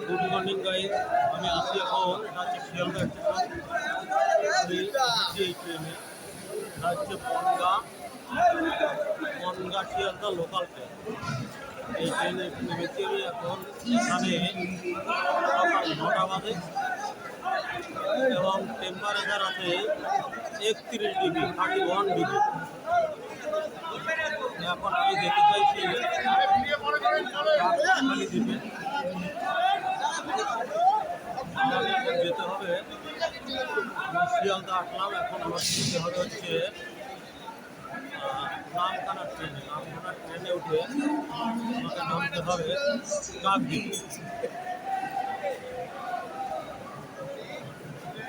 Good morning guys, আমি আছি এখন শিয়ালদা এই ট্রেনে হচ্ছে বনগা শিয়ালদা লোকাল ট্রেন। এই ট্রেনে নেমেছি আমি এখন এখানে সকাল 9টা বাজে এবং টেম্পারেচার আছে 31 ডিগ্রি 31 ডিগ্রি। এখন আমি যেতে চাইছি দ্বীপে, যেতে হবে শিয়ালদা আসলাম, এখন আমার যেতে হবে হচ্ছে নামখানা ট্রেনে উঠে আমাকে নামতে হবে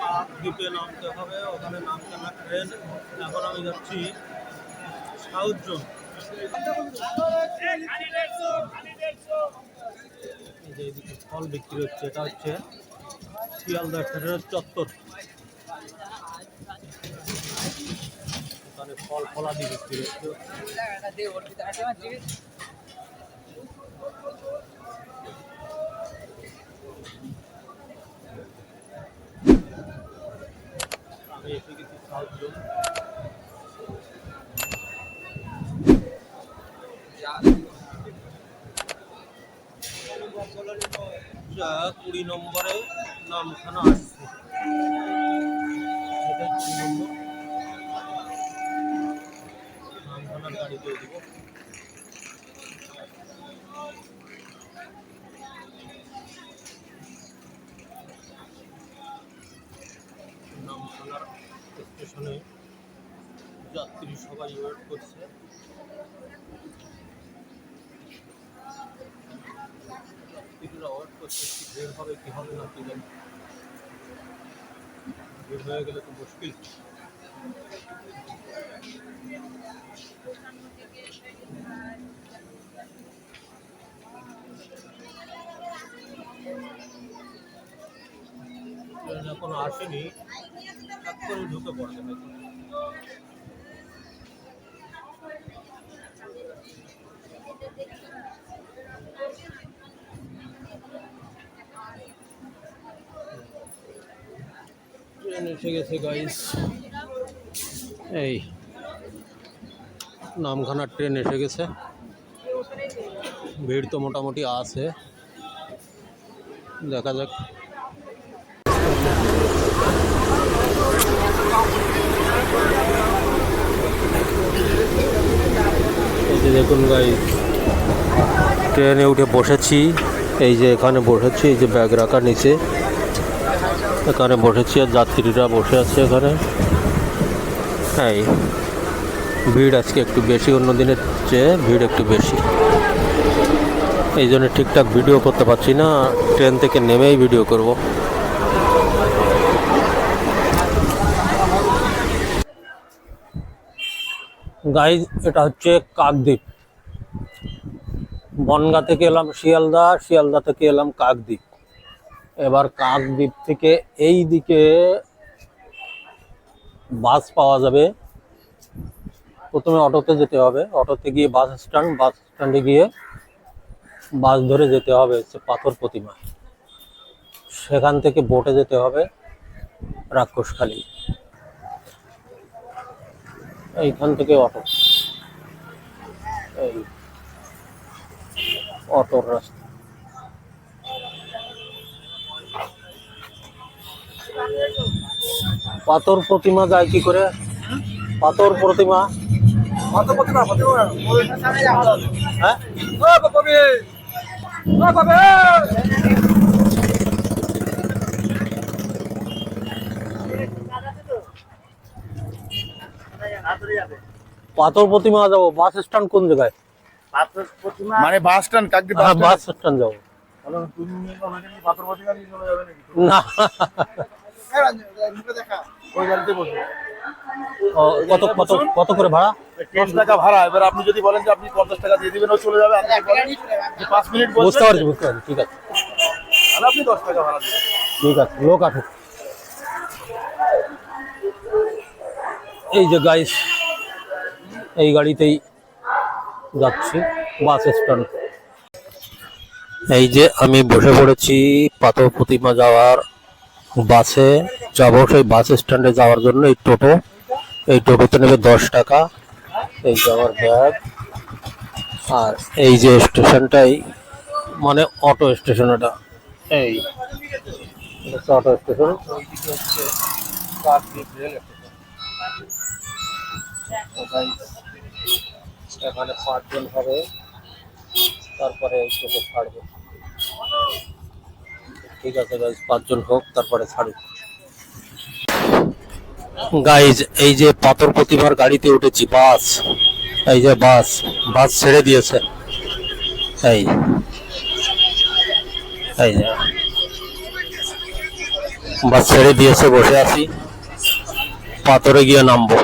কাকদ্বীপে নামতে হবে। ওখানে নামখানা ট্রেন। এখন আমি যাচ্ছি সাউথ জোন। এইদিকে ফল বিক্রি হচ্ছে, এটা হচ্ছে শিয়ালদা ট্রেনের চত্বর। এখানে ফলাদি বিক্রি হচ্ছে। আমি এসে গেছি সাউথ জোন। 20 নম্বরে নামখানা আসছে, এটাই 20 নম্বর। নামখানার গাড়িতে দেবো। নামখানার স্টেশনে যাত্রী সবাই ওয়েট করছে। যাত্রীরা ওয়েট করছে, কি ভিড় হবে কি হবে না কি জানি। ভিড় হয়ে গেলে তো মুশকিল। ট্রেন এখনো আসেনি, এক করে ঢুকে পড়বে হয়তো। ট্রেন এসে গেছে গাইস, এই নামখানার ট্রেন এসে গেছে। ভিড় তো মোটামুটি আছে, দেখা যাক। এই যে দেখুন গাইস, ট্রেনে উঠে বসেছি। এই যে এখানে বসেছি, এই যে ব্যাগ রাখা নিচে এখানে বসেছি, আর যাত্রীরা বসে আছে এখানে। হ্যাঁ, ভিড় আজকে একটু বেশি, অন্য দিনের চেয়ে ভিড় একটু বেশি। এই জন্য ঠিকঠাক ভিডিও করতে পারছি না, ট্রেন থেকে নেমেই ভিডিও করব। গাইজ, এটা হচ্ছে কাকদ্বীপ। বনগা থেকে এলাম শিয়ালদা, শিয়ালদা থেকে এলাম কাকদ্বীপ। এবার কাকদ্বীপ থেকে এই দিকে বাস পাওয়া যাবে। প্রথমে অটোতে যেতে হবে, অটোতে গিয়ে বাস স্ট্যান্ডে গিয়ে বাস ধরে যেতে হবে হচ্ছে পাথর প্রতিমা। সেখান থেকে বোটে যেতে হবে রাক্ষসখালী। এইখান থেকে অটো, এই অটোর রাস্তা। পাথর প্রতিমা যায় কি করে? পাথর প্রতিমা, হ্যাঁ পাথর প্রতিমা যাবো। বাস স্ট্যান্ড কোন জায়গায়? মানে bus stand, Kakdwip bus stand যাবো না। কত কত কত করে ভাড়া? 10 টাকা ভাড়া। এবার আপনি যদি বলেন যে আপনি 50 টাকা দিয়ে দিবেন, ও চলে যাবে। 5 মিনিট বুঝতে পারছি, ঠিক আছে। তাহলে আপনি 10 টাকা ভাড়া দিবেন। ঠিক আছে, লোক আসুক। এই যে গাইস, এই গাড়িতেই যাচ্ছি বাস স্ট্যান্ড। এই যে আমি বসে পড়েছি পাথর প্রতিমা যাওয়ার বাসে, যাবো সেই বাস স্ট্যান্ডে যাওয়ার জন্য। এই টোটোতে নেবে 10 টাকা। এই যে আমার ব্যাগ, আর এই যে স্টেশনটাই মানে অটো স্টেশন, এটা এই অটো স্টেশন। এখানে 5 জন হবে, তারপরে এই টোটো ছাড়বে। ঠিক আছে গাইজ, 5 জন হোক তারপরে ছাড়ি। গাইজ এই যে পাথর প্রতিমার গাড়িতে উঠেছি, বাস, এই যে বাস, বাস ছেড়ে দিয়েছে। এই এই যে বাস ছেড়ে দিয়েছে, বসে আছি, পাথরে গিয়ে নামবো।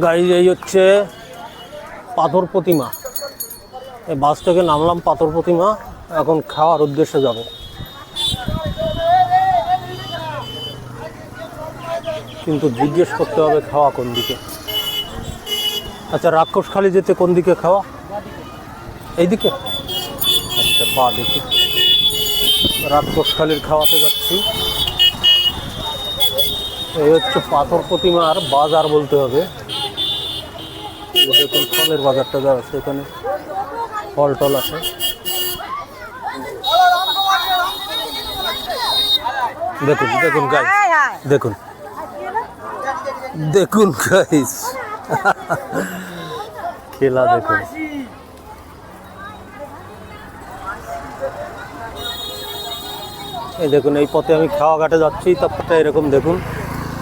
গাইজ এই হচ্ছে পাথর প্রতিমা। এই বাস থেকে নামলাম পাথর প্রতিমা, এখন খাওয়ার উদ্দেশ্যে যাব। কিন্তু জিজ্ঞেস করতে হবে খাওয়া কোন দিকে। আচ্ছা, রাক্ষসখালী যেতে কোন দিকে খাওয়া? এইদিকে? আচ্ছা, বা দেখি, রাক্ষসখালীর খাওয়াতে যাচ্ছি। এই হচ্ছে পাথর প্রতিমার বাজার বলতে হবে। দেখুন ফলের বাজারটা যা আছে, এখানে ফল টল আছে। দেখুন দেখুন গাইস, দেখুন দেখুন গাইস, খেলা দেখুন। এই দেখুন, এই পথে আমি খাওয়া ঘাটে যাচ্ছি, তারপরে এরকম দেখুন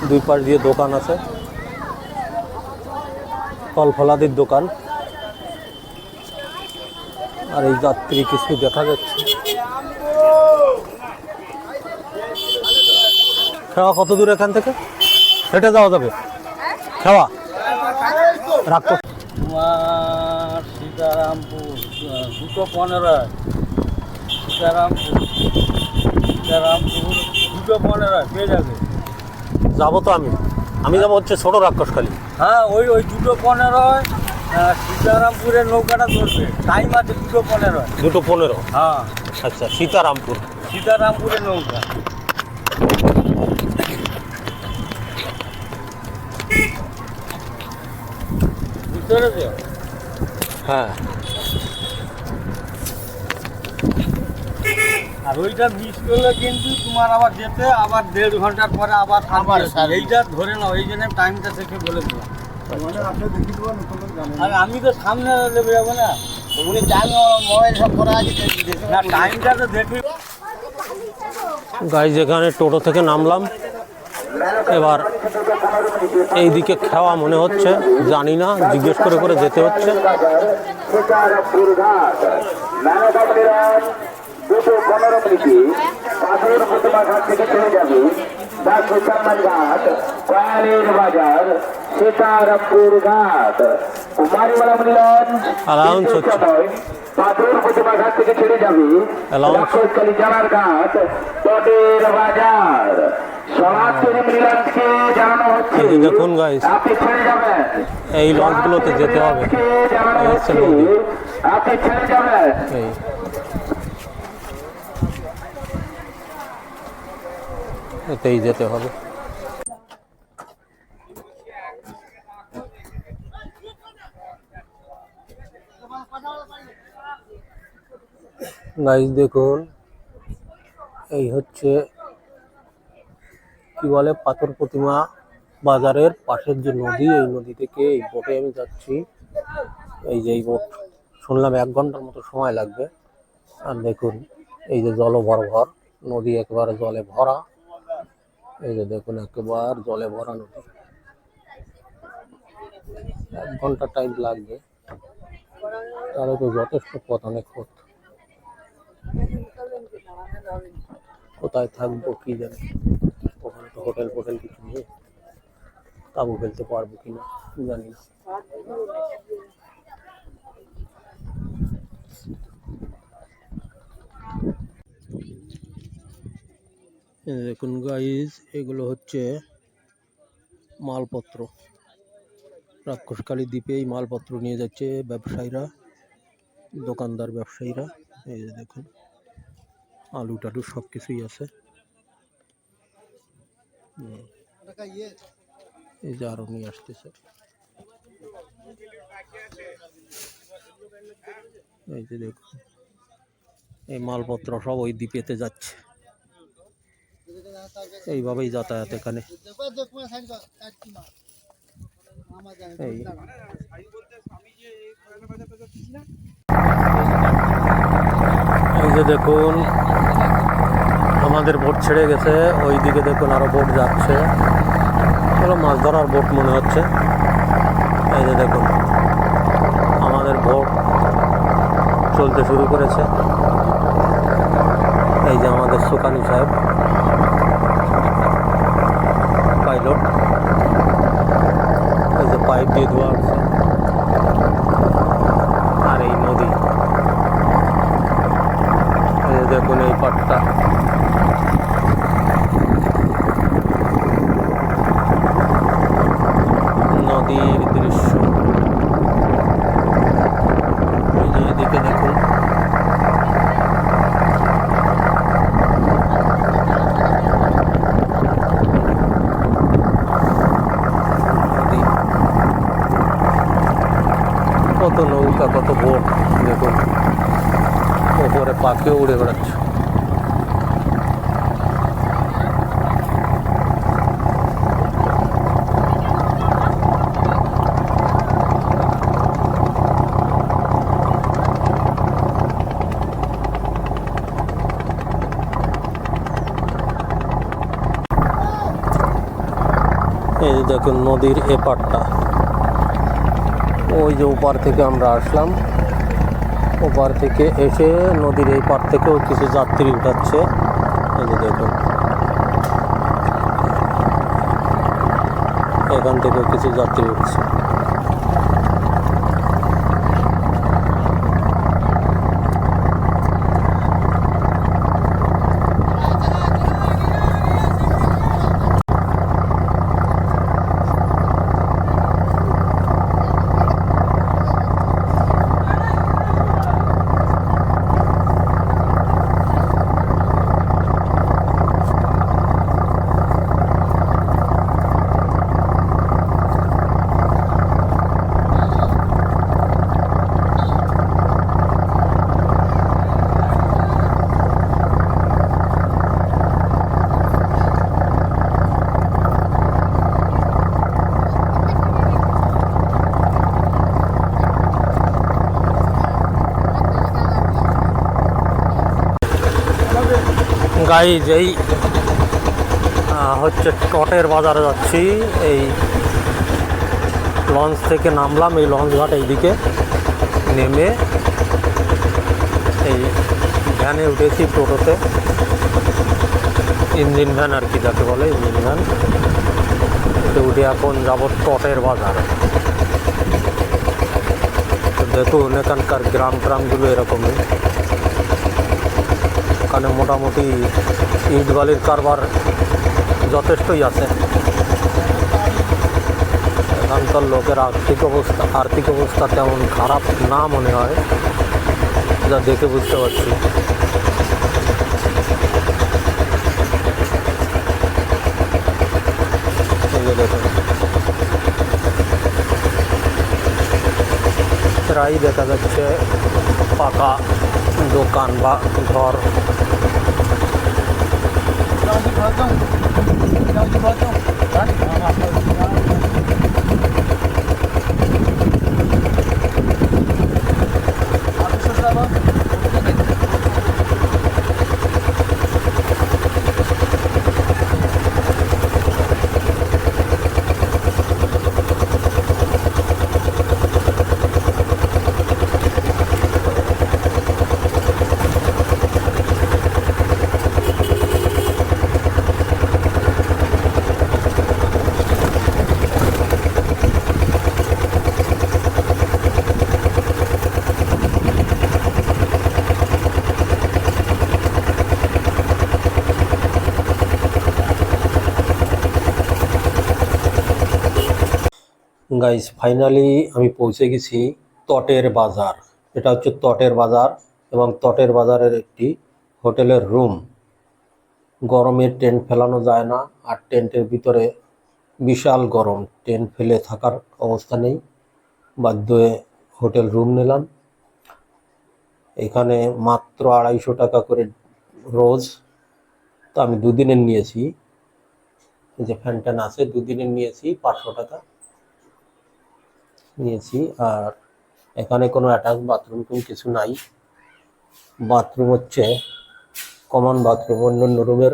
দুই পাশ দিয়ে দোকান আছে, ফল ফলাদির দোকান। আর এই যাত্রী কিছু দেখা যাচ্ছে। খাওয়া কত দূর এখান থেকে? হেঁটে যাওয়া যাবে খাওয়া? রাক্ষস তোমার সীতারামপুর 2:15, সীতারামপুর 2:15 পেয়ে যাবে। যাবো তো আমি যাবো হচ্ছে ছোট রাক্ষসখালী। হ্যাঁ, ওই 2:15 সীতারামপুরের নৌকাটা ধরবে, টাইম আছে 2:15। 2:15? হ্যাঁ, আচ্ছা, সীতারামপুর। সীতারামপুরের নৌকা। বুঝতে পেরেছো? হ্যাঁ। আর ওইটা মিস করলে কিন্তু তোমার আবার যেতে আবার 1.5 ঘন্টার পরে আবার এইটা ধরে নাও। এই জন্য টাইমটা থেকে বলে দিলাম। আর আমি তো সামনে দেবে যাবো না, উনি টাইম মোবাইল সব করা আছে না, টাইমটা তো দেখি। গাইজ এখানে টোটো থেকে নামলাম, এবার এইদিকে খাওয়া মনে হচ্ছে, জানি না, জিজ্ঞেস করে করে যেতে হচ্ছে। 2:15 পাথর প্রতিমা ঘাট থেকে চলে যাবে ঘাট, কয়ালের বাজার, সীতারামপুর ঘাট, কুমারীমালা অ্যালাউন্স হচ্ছে, পাথর প্রতিমা ঘাট থেকে ছেড়ে যাবে রাক্ষসখালী জানার ঘাট, তটের বাজার। সনাতনী মিলনকে জানানো হচ্ছে দেখুন গাইস, আপনি ছেড়ে যাবেন, এই লঞ্চগুলোতে যেতে হবে। জানানো হচ্ছে আপনি ছেড়ে যাবেন। এই এতেই যেতে হবে। গাইস দেখুন, এই হচ্ছে কি বলে পাথর প্রতিমা বাজারের পাশের যে নদী, এই নদী থেকে এই বোটে আমি যাচ্ছি। এই যে এই বোট, শুনলাম 1 ঘন্টার মতো সময় লাগবে। আর দেখুন এই যে জলভর নদী, একেবারে জলে ভরা। এই যে দেখুন একেবারে জলে ভরা নদী। 1 ঘন্টা টাইম লাগবে, তাহলে তো যথেষ্ট পথ, অনেক পথ। কোথায় থাকবো কি জানি, ওখানে তো হোটেল ফোটেল কিছু নেই, তাবু ফেলতে পারবো কিনা জানি না। দেখুন গাইস, এগুলো হচ্ছে মালপত্র। রাক্ষসকালী দ্বীপে এই মালপত্র নিয়ে যাচ্ছে ব্যবসায়ীরা, দোকানদার ব্যবসায়ীরা। এই যে দেখুন আলু টালু সব কিছুই আছে। এই যে আরো নিয়ে আসতেছে। এই যে দেখুন এই মালপত্র সব ওই দ্বীপেতে যাচ্ছে। এইভাবেই যাতায়াত এখানে। এই এই যে দেখুন আমাদের বোট ছেড়ে গেছে, ওইদিকে দেখুন আরো বোট যাচ্ছে। এগুলো মাছ ধরার বোট মনে হচ্ছে। এই যে দেখুন আমাদের বোট চলতে শুরু করেছে। এই যে আমাদের সুকানি সাহেব পাইলট, এই যে পাইপ দিয়ে ধোয়া হচ্ছে। আর এই নদী, এই যে দেখুন এই পাটটা। নদীর দৃশ্য এই যে এদিকে দেখুন। নদী, কত নৌকা, কত বোট দেখুন। ওপরে পাখিও উড়ে বেড়াচ্ছে। এই যে দেখুন নদীর এপারটা, ওই যে ওপার থেকে আমরা আসলাম, ওপার থেকে এসে নদীর এই পার থেকেও কিছু যাত্রী উঠাচ্ছে। এই যে দেখুন এখান থেকেও কিছু যাত্রী উঠছে। গাইজ এই হচ্ছে টটের বাজারে যাচ্ছি। এই লঞ্চ থেকে নামলাম, এই লঞ্চ ঘাট এইদিকে নেমে এই ভ্যানে উঠেছি, টোটোতে, ইঞ্জিন ভ্যান আর কি যাকে বলে, ইঞ্জিন ভ্যান। এতে উঠে এখন যাব টটের বাজার। দেখুন এখানকার গ্রামগুলো এরকমই। এখানে মোটামুটি ইট বালির কারবার যথেষ্টই আছে। এখানকার লোকের আর্থিক অবস্থা তেমন খারাপ না মনে হয়, যা দেখে বুঝতে পারছি। এই যে দেখুন প্রায় দেখা যাচ্ছে পাকা দোকান বা ঘর। গাইস ফাইনালি আমি পৌঁছে গেছি তটের বাজার। এটা হচ্ছে তটের বাজার এবং তটের বাজারের একটি হোটেলের রুম। গরমে টেন্ট ফেলানো যায় না, আর টেন্টের ভিতরে বিশাল গরম, টেন্ট ফেলে থাকার অবস্থা নেই, বাধ্য হয়ে হোটেল রুম নিলাম। এখানে মাত্র 250 টাকা করে রোজ। তো আমি দুদিনের নিয়েছি, এই যে ফ্যান ট্যান আছে, দুদিনের নিয়েছি 500 টাকা নিয়েছি। আর এখানে কোনো অ্যাটাচ বাথরুম কিছু নাই। বাথরুম হচ্ছে কমন বাথরুম, অন্য রুমের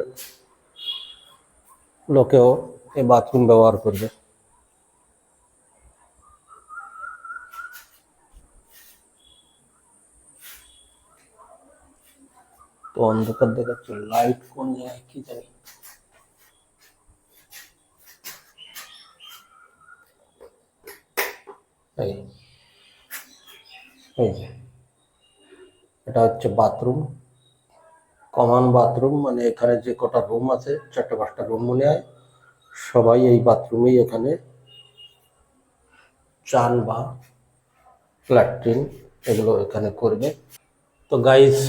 লোকেও এই বাথরুম ব্যবহার করবে। তো অন্ধকার দেখাচ্ছে, লাইট কোন জায়গায় কি জানি। এই যে এটা হচ্ছে বাথরুম, কমন বাথরুম, মানে এখানে যে কটা রুম আছে 4-5টা রুম মনে হয়, সবাই এই বাথরুমেই এখানে চান বা ল্যাট্রিন এগুলো এখানে করবে। তো গাইস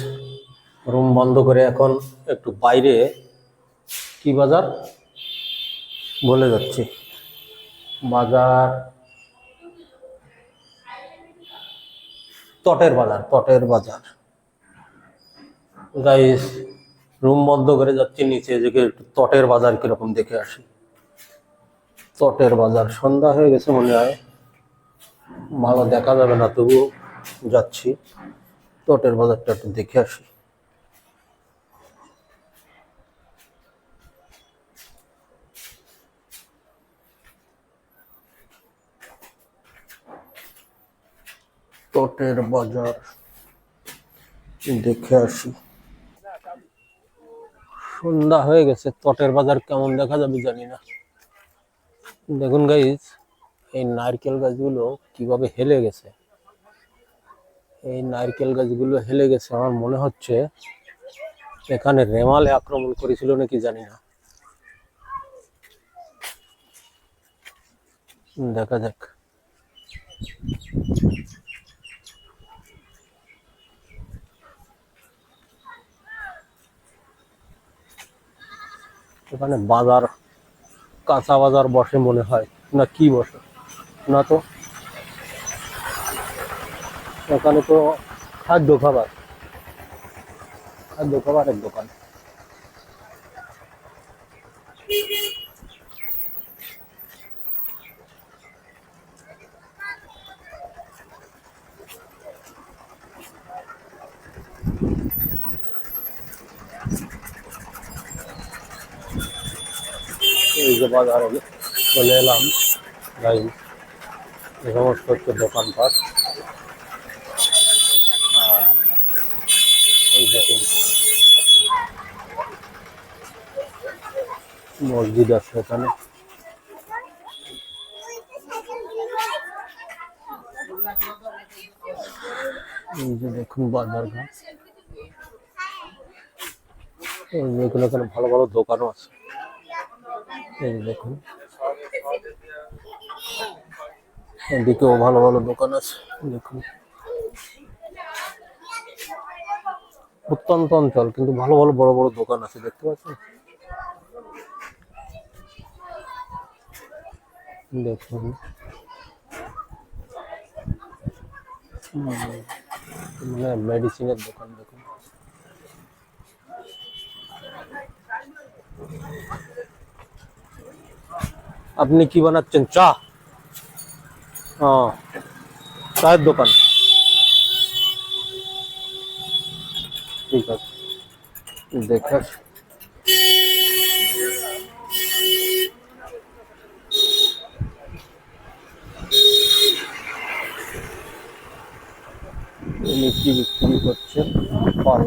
রুম বন্ধ করে এখন একটু বাইরে, কি বাজার বলে যাচ্ছি, বাজার তটের বাজার, তটের বাজার। গাইস রুম বন্ধ করে যাচ্ছি নিচে, যে একটু তটের বাজার কিরকম দেখে আসি। তটের বাজার সন্ধ্যা হয়ে গেছে মনে হয়, ভালো দেখা যাবে না, তবুও যাচ্ছি। তটের বাজারটা একটু দেখে আসি। তটের বাজার দেখে আসি। সন্ধ্যা হয়ে গেছে, তটের বাজার কেমন দেখা যাবে জানি না। দেখুন গাইস, এই নারকেল গাছগুলো কিভাবে হেলে গেছে। এই নারকেল গাছগুলো হেলে গেছে, আমার মনে হচ্ছে এখানে রেমালে আক্রমণ করেছিল নাকি জানি না। দেখা যাক। এখানে বাজার, কাঁচা বাজার বসে মনে হয়, না কি বসে না, তো এখানে তো খাদ্য খাবারের দোকান। এই যে বাজারে চলে এলাম গাইস, এই সমস্ত হচ্ছে দোকানপাট। এই দেখুন মসজিদ আছে এখানে। এই যে দেখুন বাজার ঘাট, এই যে এখানে ভালো ভালো দোকানও আছে। এই দেখুন এদিকেও ভালো ভালো দোকান আছে। দেখুন প্রত্যন্ত অঞ্চল, কিন্তু ভালো ভালো বড় বড় দোকান আছে, দেখতে পাচ্ছেন। দেখুন মানে মেডিসিনের দোকান। দেখুন আপনি কি বানাচ্ছেন? চা? চায়ের দোকান, ঠিক আছে দেখে আসি। কি বিক্রি করছে? ফল,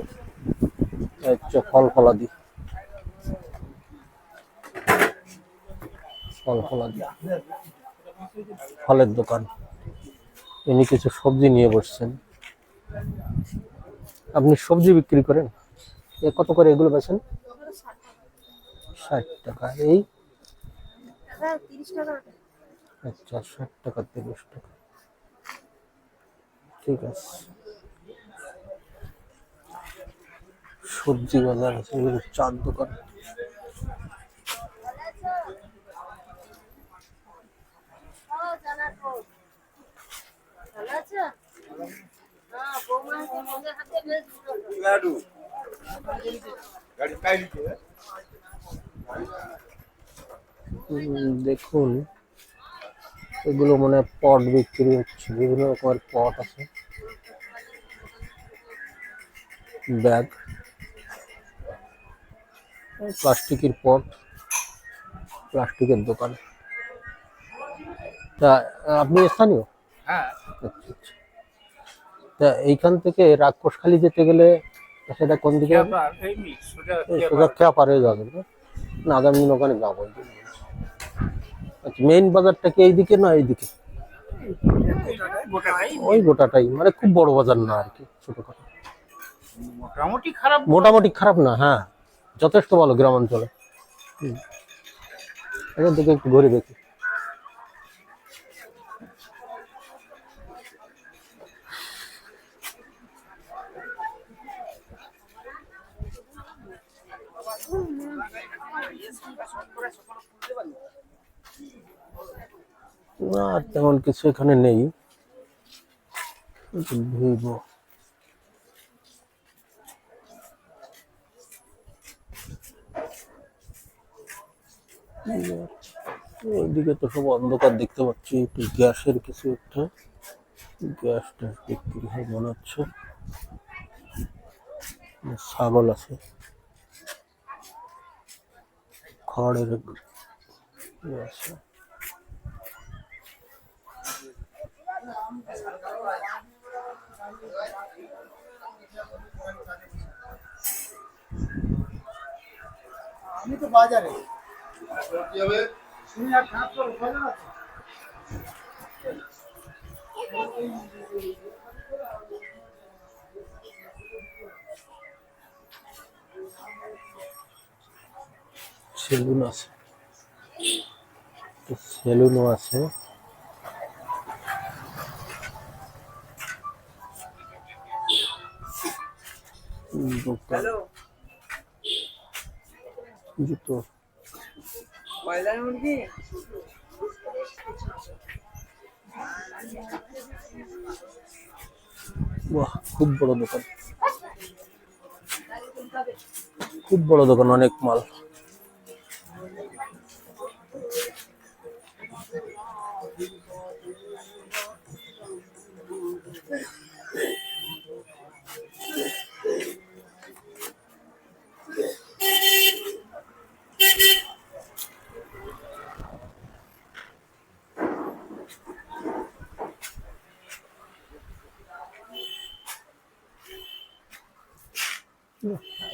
হচ্ছে ফলাদি, ফলের দোকান। ইনি কিছু সবজি নিয়ে বসছেন। আপনি সবজি বিক্রি করেন? কত করে এগুলো বেচেন? 60 টাকা। এই আচ্ছা, 60 টাকা 30 টাকা, ঠিক আছে। সবজি বাজার আছে, এগুলো চার দোকান। দেখুন, এগুলো মানে পট বিক্রি হচ্ছে, বিভিন্ন রকমের পট আছে, ব্যাগ, প্লাস্টিকের পট, প্লাস্টিকের দোকান। তা আপনি স্থানীয়? হ্যাঁ, আচ্ছা আচ্ছা। তা এইখান থেকে রাক্ষসখালী যেতে গেলে সেটা কোন দিকে? সোজা খেয়াপাড় হয়ে যাবে না? না, আগামী দিন ওখানে যাবো। আচ্ছা, মেইন বাজারটা কি এইদিকে না এইদিকে? ওই গোটাটাই, মানে খুব বড় বাজার না আর কি, ছোটখাটো। মোটামুটি খারাপ না, হ্যাঁ, যথেষ্ট ভালো গ্রাম অঞ্চলে। এখান থেকে একটু ঘুরে দেখি। না, তেমন কিছু এখানে নেই। ভিভো, ওইদিকে তো সব অন্ধকার দেখতে পাচ্ছি। একটু গ্যাসের কিছু একটা, গ্যাস ট্যাস বিক্রি হয় মনে হচ্ছে। ছাগল আছে, খড়ের আছে। আমি তো বাজারে সেলুন আছে, সেলুনও আছে। দোকান, জুতো, বাহ, খুব বড় দোকান, খুব বড় দোকান, অনেক মাল।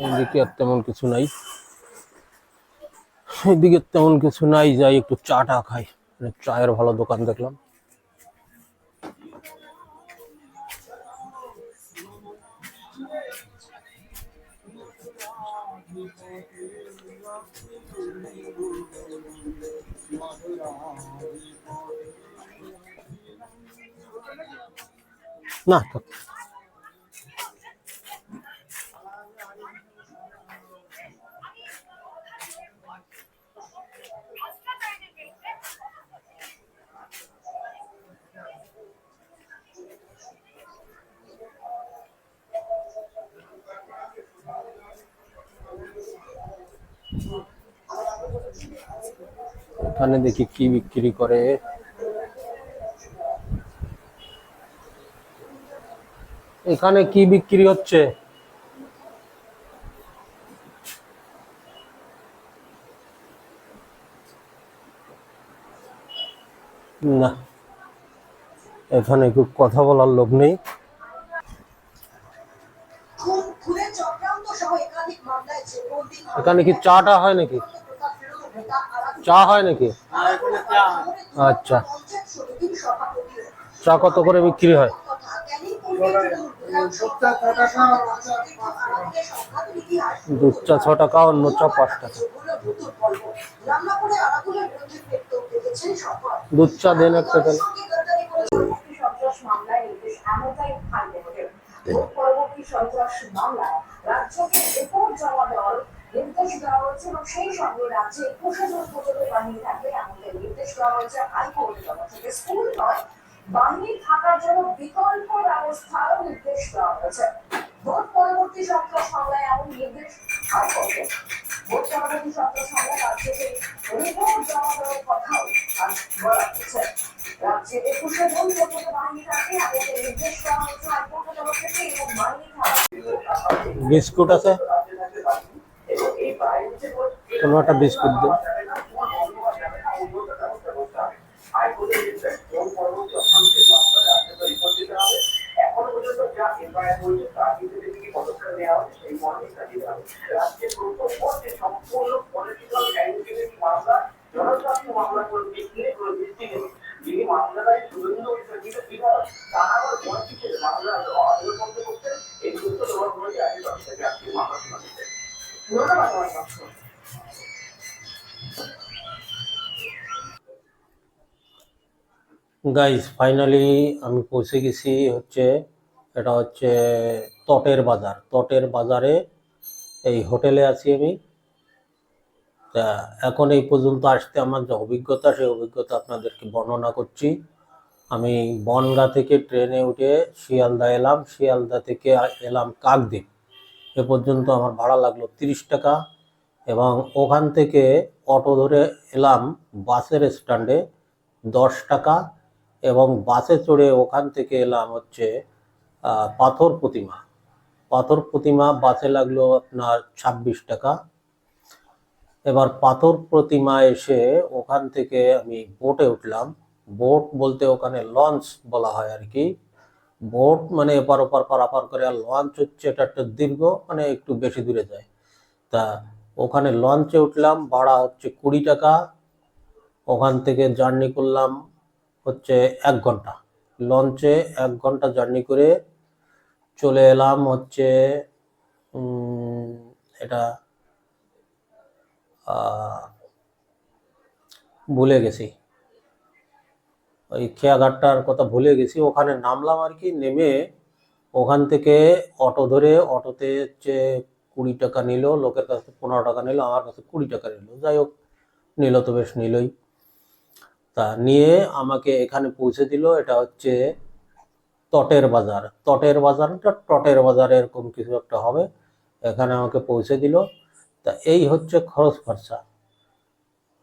এদিকে আর তেমন কিছু নাই, এদিকে তেমন কিছু নাই। যাই একটু চাটা খাই, চায়ের ভালো দোকান দেখলাম। না, থাক। এখানে দেখি কি বিক্রি করে। এখানে কি বিক্রি হচ্ছে? না, এখানে খুব কথা বলার লোক নেই। এখানে কি চাটা হয় নাকি? চা হয় নাকি? আচ্ছা, চা কত করে বিক্রি হয়? দুধ চা 6 টাকা, অন্য চা 5 টাকা। দুধ চা দেন একটা তাহলে। পরবর্তী সন্ত্রাস মামলায় রাজ্যকে রিপোর্ট জমা দেওয়ার নির্দেশ দেওয়া হয়েছে এবং সেই সঙ্গে রাজ্যে 21,000 পর্যন্ত বাহিনী থাকবে এমনটাই নির্দেশ দেওয়া হয়েছে হাইকোর্টের তরফ থেকে। স্কুল নয়, বাহিনী থাকার জন্য বিকল্প ব্যবস্থারও নির্দেশ দেওয়া হয়েছে। ভোট পরবর্তী সন্ত্রাস মামলায় এমন নির্দেশ হাইকোর্টের। ভোট পরবর্তী সন্ত্রাস মামলায় রাজ্যকে রিপোর্ট জমা দেওয়ার কথাও আজ বলা হয়েছে। রাজ্যে 21,000 পর্যন্ত বাহিনী থাকবে এমনটাই নির্দেশ দেওয়া হয়েছে হাইকোর্টের তরফ থেকে এবং বাহিনী থাকা বিস্কুট আছে, কোনো একটা বিস্কুট দিন। গাইস ফাইনালি আমি পৌঁছে গেছি, হচ্ছে এটা হচ্ছে তটের বাজার। তটের বাজারে এই হোটেলে আছি আমি। তা এখন এই পর্যন্ত আসতে আমার যে অভিজ্ঞতা, সেই অভিজ্ঞতা আপনাদেরকে বর্ণনা করছি। আমি বনগাঁ থেকে ট্রেনে উঠে শিয়ালদা এলাম, শিয়ালদা থেকে এলাম কাকদ্বীপ। এ পর্যন্ত আমার ভাড়া লাগলো 30 টাকা, এবং ওখান থেকে অটো ধরে এলাম বাসের স্ট্যান্ডে 10 টাকা, এবং বাসে চড়ে ওখান থেকে এলাম হচ্ছে পাথর প্রতিমা। পাথর প্রতিমা বাসে লাগলো আপনার 26 টাকা। এবার পাথর প্রতিমা এসে ওখান থেকে আমি বোটে উঠলাম। বোট বলতে ওখানে লঞ্চ বলা হয় আর কি। বোট মানে এপার ওপার পারাপার করে, আর লঞ্চ হচ্ছে এটা একটা দীর্ঘ, মানে একটু বেশি দূরে যায়। তা ওখানে লঞ্চে উঠলাম, ভাড়া হচ্ছে 20 টাকা। ওখান থেকে জার্নি করলাম হচ্ছে 1 ঘন্টা। লঞ্চে 1 ঘন্টা জার্নি করে চলে এলাম হচ্ছে এটা ভুলে গেছি, ওই খেয়াঘাটটার কথা ভুলে গেছি। ওখানে নামলাম আর কি। নেমে ওখান থেকে অটো ধরে, অটোতে হচ্ছে 20 টাকা নিল, লোকের কাছে 15 টাকা নিল, আমার কাছে 20 টাকা নিল। যাই হোক, নিল তো বেশ নিলই। তা নিয়ে আমাকে এখানে পৌঁছে দিল। এটা হচ্ছে তটের বাজার। তটের বাজারটা টটের বাজার এরকম কিছু একটা হবে। এখানে আমাকে পৌঁছে দিল। তা এই হচ্ছে খরচ খরচা।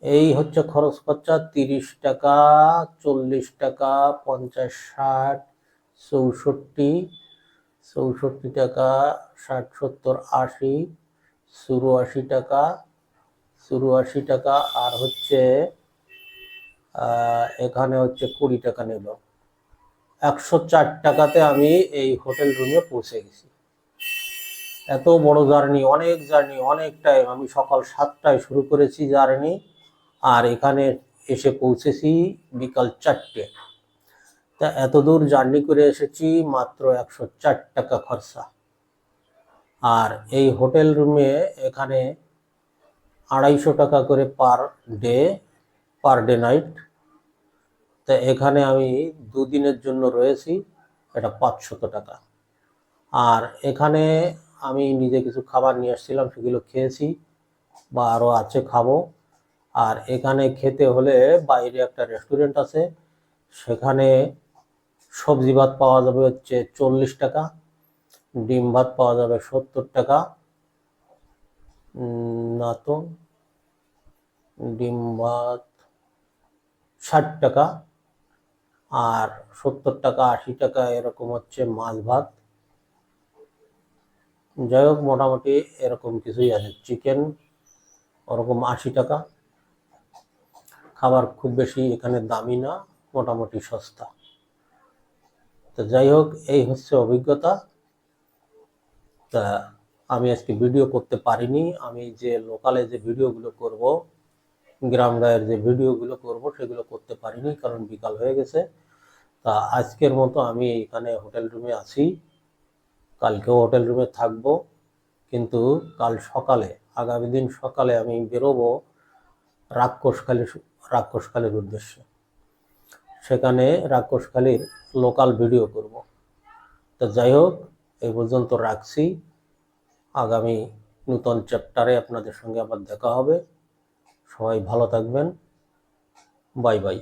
এই হচ্ছে খরচ খরচা 30 টাকা, 40 টাকা, 50, 60, 64 টাকা, 60, 70, 80, 84 টাকা, 84 টাকা, আর হচ্ছে এখানে হচ্ছে 20 টাকা নিল। 104 টাকাতে আমি এই হোটেল রুমে পৌঁছে গেছি। এত বড় জার্নি, অনেক জার্নি, অনেক টাইম। আমি সকাল 7টায় শুরু করেছি জার্নি, আর এখানে এসে পৌঁছেছি বিকাল 4টে। তা এত দূর জার্নি করে এসেছি মাত্র 104 টাকা খরচা। আর এই হোটেল রুমে এখানে 250 টাকা করে পার ডে নাইট। তা এখানে আমি 2 দিনের জন্য রয়েছি, এটা 500 টাকা। আর এখানে আমি নিজে কিছু খাবার নিয়ে আসছিলাম, সেগুলো খেয়েছি, বা আরও আছে খাবো। আর এখানে খেতে হলে বাইরে একটা রেস্টুরেন্ট আছে, সেখানে সবজি ভাত পাওয়া যাবে হচ্ছে 40 টাকা, ডিম ভাত পাওয়া যাবে 70 টাকা, না তো ডিম ভাত 60 টাকা, আর 70 টাকা 80 টাকা এরকম হচ্ছে মাছ ভাত। যাই হোক, মোটামুটি এরকম কিছুই আছে। চিকেন ওরকম 80 টাকা। খাবার খুব বেশি এখানে দামি না, মোটামুটি সস্তা। তো যাই হোক, এই হচ্ছে অভিজ্ঞতা। তা আমি আজকে ভিডিও করতে পারিনি। আমি যে লোকালে যে ভিডিওগুলো করব, গ্রাম গায়ের যে ভিডিওগুলো করব, সেগুলো করতে পারিনি, কারণ বিকাল হয়ে গেছে। তা আজকের মতো আমি এখানে হোটেল রুমে আছি, কালকেও হোটেল রুমে থাকবো, কিন্তু কাল সকালে আগামী দিন সকালে আমি বেরোবো রাক্ষসখালীর উদ্দেশ্যে। সেখানে রাক্ষসখালীর লোকাল ভিডিও করব। তো যাই হোক, এই পর্যন্ত রাখছি। আগামী নূতন চ্যাপ্টারে আপনাদের সঙ্গে আবার দেখা হবে। সবাই ভালো থাকবেন। Bye bye.